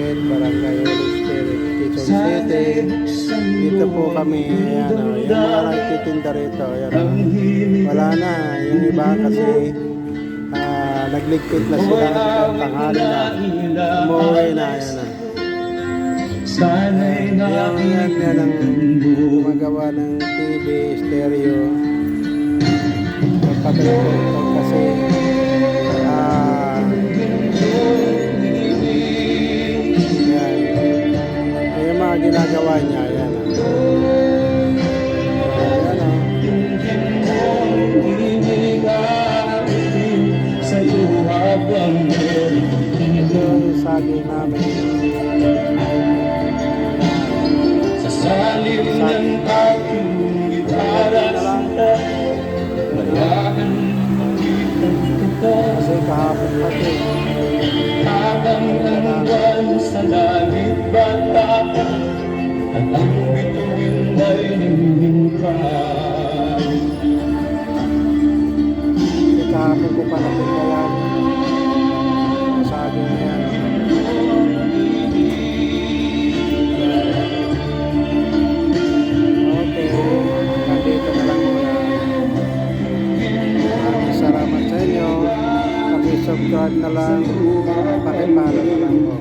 Street, Barangay Holy Spirit, Quezon City. Dito po kami, ayan o, yung mga nagtitinda rito, ayan o. Wala na, yung iba kasi nagligpit na sila kasi tanghali na. Umuwi na, ayan o. Yan ang gumagawa ng TV, stereo. Pagkakita kasi yan. Yung mga ginagawa niya, yan. Ito yung saging namin. Sa salim ng aking gitara sila, malahan makitang kita. Kasi kahapon pati. Habang ang buwan sa langit bata, at ang bituin ay nimimpa. Kasi kahapon ko pa natin kaya saging na yan. Okay, nandito na lang muna. Salamat sa inyo. Paki-subscribe na lang, paki-follow na lang po.